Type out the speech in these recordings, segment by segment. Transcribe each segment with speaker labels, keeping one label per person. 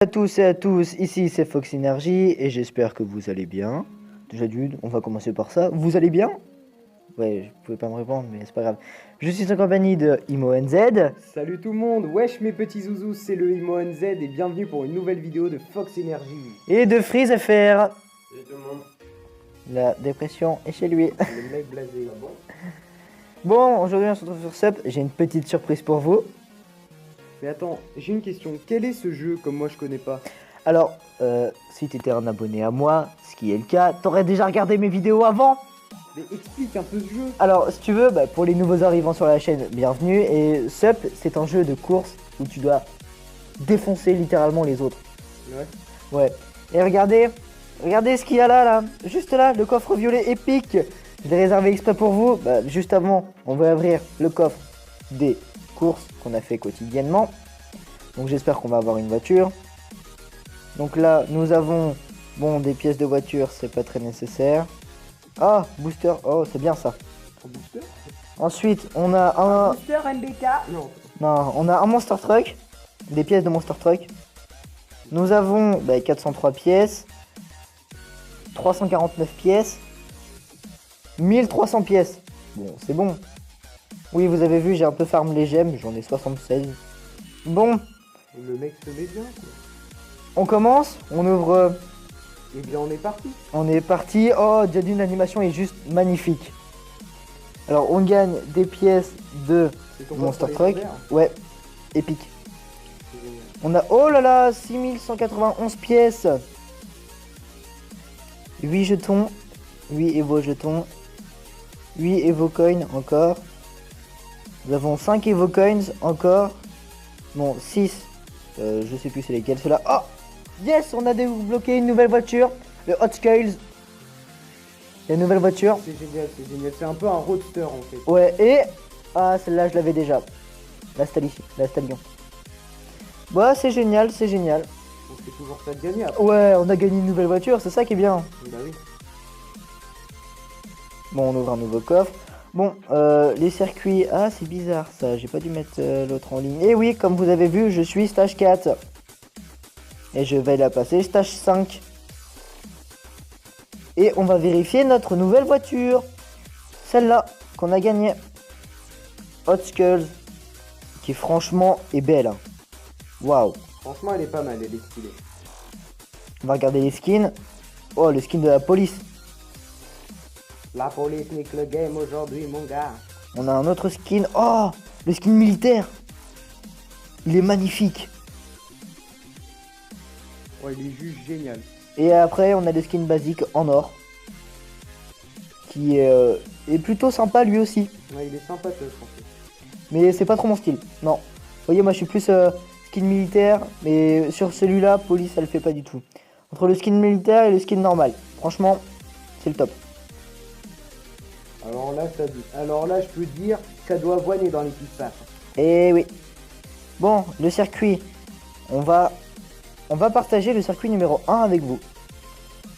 Speaker 1: À tous et à tous, ici c'est Fox Energy et j'espère que vous allez bien. Déjà d'une, on va commencer par ça. Vous allez bien? Ouais, je pouvais pas me répondre, mais c'est pas grave. Je suis en compagnie de ImoNZ.
Speaker 2: Salut tout le monde, wesh mes petits zouzous, c'est le ImoNZ et bienvenue pour une nouvelle vidéo de Fox Energy.
Speaker 1: Et de FreezeFR.
Speaker 2: Salut tout le monde.
Speaker 1: La dépression est chez lui.
Speaker 2: Le mec blasé.
Speaker 1: Bon, aujourd'hui on se retrouve sur Sup. J'ai une petite surprise pour vous.
Speaker 2: Mais attends, j'ai une question, quel est ce jeu comme moi je connais pas?
Speaker 1: Alors, si t'étais un abonné à moi, ce qui est le cas, t'aurais déjà regardé mes vidéos avant.
Speaker 2: Mais explique un peu ce jeu.
Speaker 1: Alors, si tu veux, pour les nouveaux arrivants sur la chaîne, bienvenue. Et Sup, c'est un jeu de course où tu dois défoncer littéralement les autres.
Speaker 2: Ouais.
Speaker 1: Ouais. Et regardez ce qu'il y a là. Juste là, le coffre violet épique. Je l'ai réservé exprès pour vous. Juste avant, on va ouvrir le coffre des courses qu'on a fait quotidiennement. Donc j'espère qu'on va avoir une voiture. Donc là, nous avons, des pièces de voiture, c'est pas très nécessaire. Ah, booster, oh, c'est bien ça.
Speaker 2: Un booster?
Speaker 1: Ensuite, on a un...
Speaker 2: Booster MBK? Non.
Speaker 1: Non, on a un Monster Truck. Des pièces de Monster Truck. Nous avons 403 pièces. 349 pièces. 1300 pièces. Bon, c'est bon. Oui, vous avez vu, j'ai un peu farm les gemmes. J'en ai 76. Bon,
Speaker 2: Le mec se met bien quoi.
Speaker 1: on commence. On ouvre...
Speaker 2: Eh bien on est parti.
Speaker 1: On est parti. Oh, déjà d'une, l'animation est juste magnifique. Alors, on gagne des pièces de
Speaker 2: C'est ton
Speaker 1: Monster
Speaker 2: coffre
Speaker 1: Truck.
Speaker 2: légendaire.
Speaker 1: Ouais, épique.
Speaker 2: C'est génial.
Speaker 1: On a, oh là là, 6191 pièces. 8 jetons. 8 Evo jetons. 8 Evo Coins encore. Nous avons 5 Evo Coins encore. Bon, 6. Je sais plus c'est lesquels. Ceux-là. Oh! Yes! On a débloqué une nouvelle voiture. Le Hot Scales. La nouvelle voiture.
Speaker 2: C'est génial, c'est génial. C'est un peu un roadster en fait.
Speaker 1: Ouais, et... Ah, celle-là, je l'avais déjà. La Stallion. Ouais, c'est génial, c'est génial.
Speaker 2: On fait toujours ça de gagner après.
Speaker 1: Ouais, on a gagné une nouvelle voiture, c'est ça qui est bien.
Speaker 2: Bah oui.
Speaker 1: Bon, on ouvre un nouveau coffre. Bon, les circuits... Ah, c'est bizarre ça, j'ai pas dû mettre l'autre en ligne. Et oui, comme vous avez vu, je suis stage 4. Et je vais la passer stage 5. Et on va vérifier notre nouvelle voiture. Celle-là, qu'on a gagnée. Hot Skulls. Qui franchement est belle. Hein. Waouh.
Speaker 2: Franchement elle est pas mal, elle est stylée.
Speaker 1: On va regarder les skins. Oh, le skin de la police.
Speaker 2: La police nique le game aujourd'hui mon gars.
Speaker 1: On a un autre skin. Oh, le skin militaire. Il est magnifique.
Speaker 2: Ouais il est juste génial.
Speaker 1: Et après, on a le skin basique en or. Qui est plutôt sympa lui aussi.
Speaker 2: Ouais il est sympa ce français.
Speaker 1: Mais c'est pas trop mon style. Non. Vous voyez, moi je suis plus skin militaire. Mais sur celui-là, police, ça le fait pas du tout. Entre le skin militaire et le skin normal. Franchement, c'est le top.
Speaker 2: Alors là je peux dire ça doit avoiner dans l'équipage.
Speaker 1: Et oui. Bon, le circuit. On va partager le circuit numéro 1 avec vous.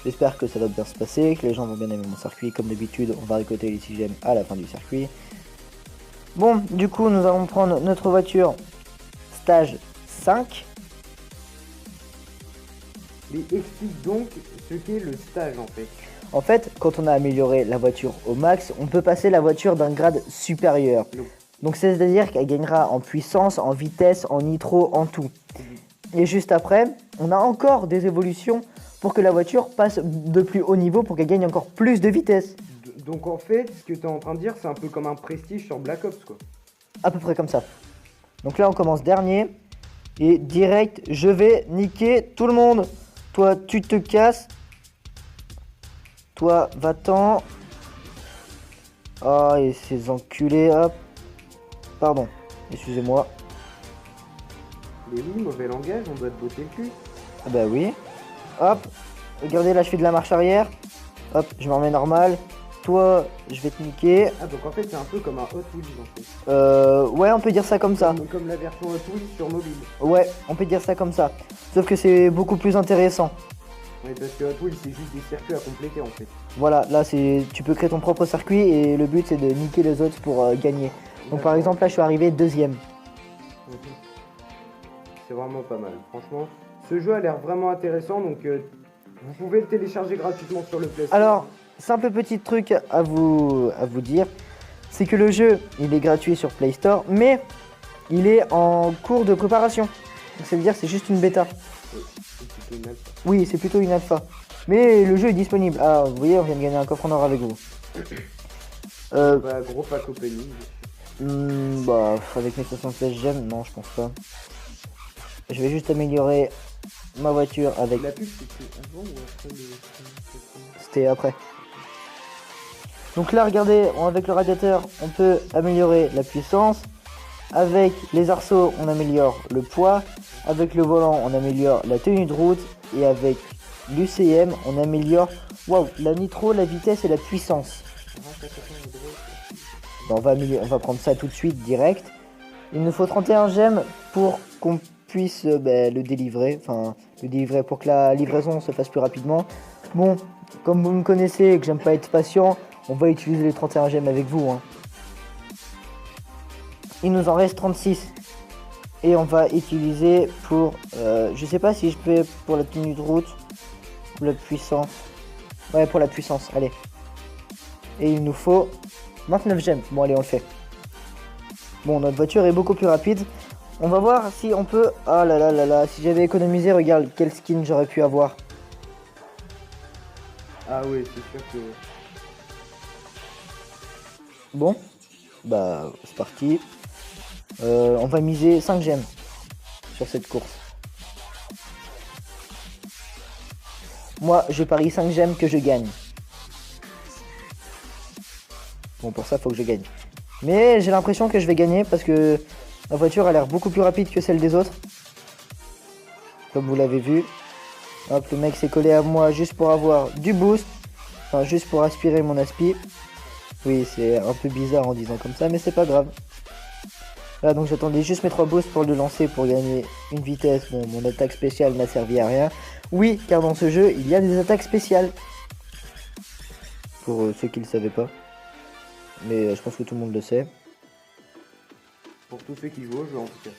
Speaker 1: J'espère que ça va bien se passer, que les gens vont bien aimer mon circuit. Comme d'habitude, on va récolter les 6 gemmes à la fin du circuit. Bon, du coup, nous allons prendre notre voiture stage 5.
Speaker 2: Mais explique donc ce qu'est le stage en fait.
Speaker 1: En fait, quand on a amélioré la voiture au max, on peut passer la voiture d'un grade supérieur. Donc c'est-à-dire qu'elle gagnera en puissance, en vitesse, en nitro, en tout. Et juste après, on a encore des évolutions pour que la voiture passe de plus haut niveau, pour qu'elle gagne encore plus de vitesse.
Speaker 2: Donc en fait, ce que tu es en train de dire, c'est un peu comme un prestige sur Black Ops quoi.
Speaker 1: À peu près comme ça. Donc là, on commence dernier. Et direct, je vais niquer tout le monde. Toi, tu te casses. Toi, va-t'en. Ah, et ces enculés, hop. Pardon, excusez-moi.
Speaker 2: Mais oui, mauvais langage, on doit te botter le cul.
Speaker 1: Ah bah oui. Hop, regardez, là je fais de la marche arrière. Hop, je me remets normal. Toi, je vais te niquer.
Speaker 2: Ah donc en fait c'est un peu comme un Hot Wheels en fait.
Speaker 1: Ouais, on peut dire ça comme ça.
Speaker 2: Comme la version Hot Wheels sur mobile.
Speaker 1: Ouais, on peut dire ça comme ça. Sauf que c'est beaucoup plus intéressant.
Speaker 2: Oui parce que Hot Wheels c'est juste des circuits à compléter en fait.
Speaker 1: Voilà, là c'est, tu peux créer ton propre circuit et le but c'est de niquer les autres pour gagner. Donc par exemple là je suis arrivé deuxième.
Speaker 2: C'est vraiment pas mal. Franchement, Ce jeu a l'air vraiment intéressant, donc vous pouvez le télécharger gratuitement sur le Play Store.
Speaker 1: Alors, simple petit truc à vous dire, c'est que le jeu, il est gratuit sur Play Store, mais il est en cours de préparation. Donc ça veut dire que c'est juste une bêta.
Speaker 2: C'est plutôt une alpha.
Speaker 1: Oui, c'est plutôt une alpha. Mais le jeu est disponible. Ah, vous voyez, on vient de gagner un coffre en or avec vous.
Speaker 2: Bah, gros pack opening.
Speaker 1: Bah, avec mes 76 gemmes, non, je pense pas. Je vais juste améliorer ma voiture avec...
Speaker 2: La pub, c'était avant ou après le...
Speaker 1: C'était après. Donc là, regardez, avec le radiateur, on peut améliorer la puissance. Avec les arceaux, on améliore le poids. Avec le volant, on améliore la tenue de route. Et avec l'UCM, on améliore la nitro, la vitesse et la puissance. Bon, on va prendre ça tout de suite, direct. Il nous faut 31 gemmes pour qu'on puisse le délivrer. Enfin, le délivrer pour que la livraison se fasse plus rapidement. Bon, comme vous me connaissez et que j'aime pas être patient, on va utiliser les 31 gemmes avec vous. Hein. Il nous en reste 36. Et on va utiliser pour... je sais pas si je peux pour la tenue de route. Pour la puissance. Ouais, pour la puissance, allez. Et il nous faut 29 gemmes. Bon, allez, on le fait. Bon, notre voiture est beaucoup plus rapide. On va voir si on peut... Ah là là là là, si j'avais économisé, regarde quel skin j'aurais pu avoir.
Speaker 2: Ah oui, c'est sûr que...
Speaker 1: Bon, bah, c'est parti. On va miser 5 gemmes sur cette course. Moi, je parie 5 gemmes que je gagne. Bon, pour ça, faut que je gagne. Mais j'ai l'impression que je vais gagner parce que la voiture a l'air beaucoup plus rapide que celle des autres. Comme vous l'avez vu. Hop, le mec s'est collé à moi juste pour avoir du boost. Enfin, juste pour aspirer mon aspi. Oui, c'est un peu bizarre en disant comme ça, mais c'est pas grave. Voilà, donc j'attendais juste mes 3 boosts pour le lancer pour gagner une vitesse. Bon, mon attaque spéciale n'a servi à rien. Oui, car dans ce jeu, il y a des attaques spéciales. Pour ceux qui ne le savaient pas. Mais je pense que tout le monde le sait.
Speaker 2: Pour tous ceux qui jouent au jeu en tout cas.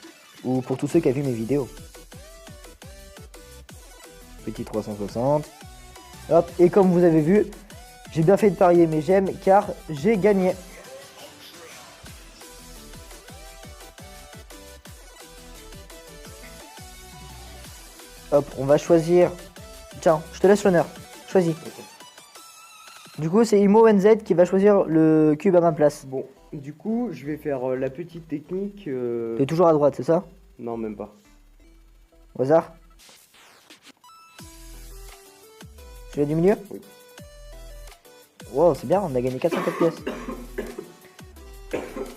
Speaker 1: Ou pour tous ceux qui ont vu mes vidéos. Petit 360. Hop, et comme vous avez vu, j'ai bien fait de parier mes gemmes car j'ai gagné. Hop, on va choisir... Tiens, je te laisse l'honneur. Choisis. Du coup, c'est ImoNZ qui va choisir le cube à ma place.
Speaker 2: Bon, du coup, je vais faire la petite technique...
Speaker 1: T'es toujours à droite, c'est ça?
Speaker 2: Non, même pas.
Speaker 1: Au hasard? Celui du milieu?
Speaker 2: Oui.
Speaker 1: Wow, c'est bien, on a gagné 404 pièces.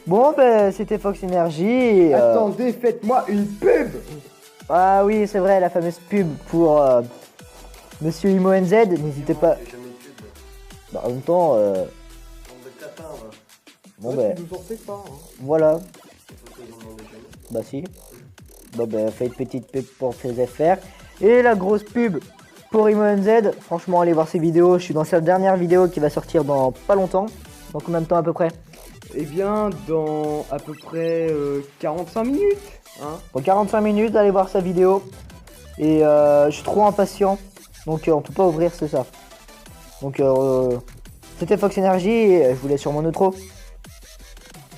Speaker 1: Bon, ben, c'était Fox Energy.
Speaker 2: Attendez, faites-moi une pub!
Speaker 1: Ah oui, c'est vrai, la fameuse pub pour Monsieur ImoNZ. N'hésitez pas. Bah, en même temps, bon,
Speaker 2: Ouais,
Speaker 1: ben,
Speaker 2: tu nous en fais pas, hein.
Speaker 1: voilà. Bah, si. Bon, ben, faites petite pub pour FR. Et la grosse pub pour ImoNZ. Franchement, allez voir ses vidéos. Je suis dans sa dernière vidéo qui va sortir dans pas longtemps. Dans combien de temps à peu près?
Speaker 2: Eh bien, dans à peu près 45 minutes. Hein.
Speaker 1: Dans 45 minutes, allez voir sa vidéo. Et je suis trop impatient. Donc on peut pas ouvrir, c'est ça. Donc c'était Fox Energy et je vous laisse sur mon outro.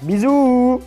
Speaker 1: Bisous.